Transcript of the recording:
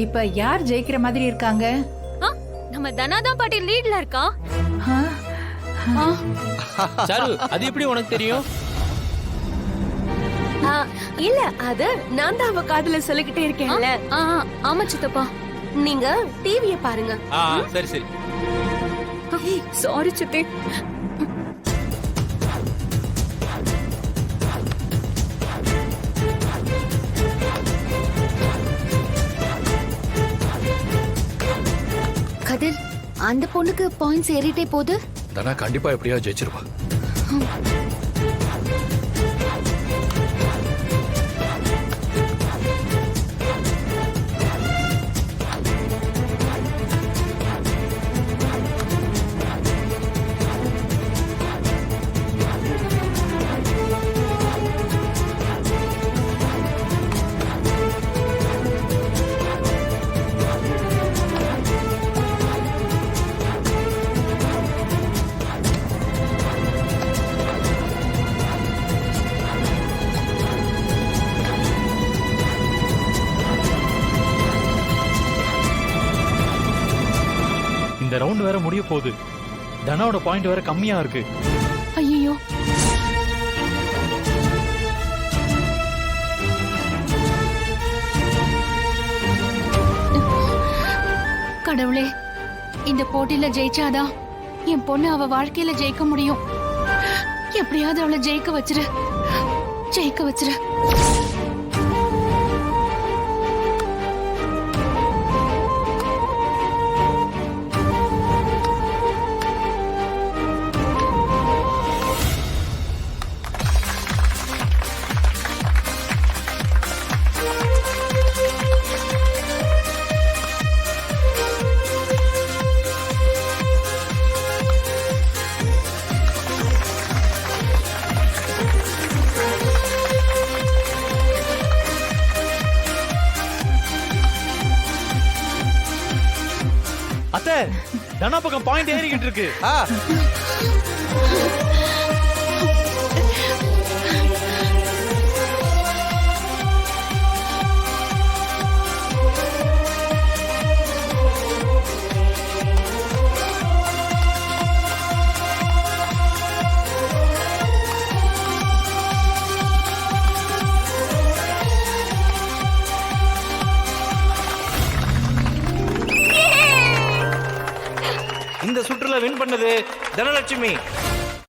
இப்ப யார் ஜெயிக்கிற மாதிரி இருக்காங்க? நம்ம தனாதான் பாட்டி லீட்ல இருக்கா. சாரு, அது எப்படி உனக்கு தெரியும்? இல்ல, அது நான் தான் அவ காதுல சொல்லிக்கிட்டே இருக்கேன்ல. ஆமா சித்தப்பா. நீங்க டிவிய பாருங்க. சரி சரி. சாரி சித்தி. கதிர், அந்த பொண்ணுக்கு பாயிண்ட்ஸ் ஏறிட்டே போகுது. தனா கண்டிப்பா எப்படியா ஜெயிச்சிருவா. இந்த ரவுண்ட் வேற முடிய போகுது. தனாவோட பாயிண்ட் வேற கம்மியா இருக்கு. ஐயோ, கடவுளே, இந்த போட்டியில ஜெயிச்சாதான் என் பொண்ணு அவ வாழ்க்கையில ஜெயிக்க முடியும். எப்படியாவது அவளை ஜெயிக்க வச்சிரு, ஜெயிக்க வச்சிரு. அத்தை, தனா பக்கம் பாயிண்ட் ஏறிக்கிட்டு இருக்கு. இந்த சுற்றுல வின் பண்ணது தனலட்சுமி.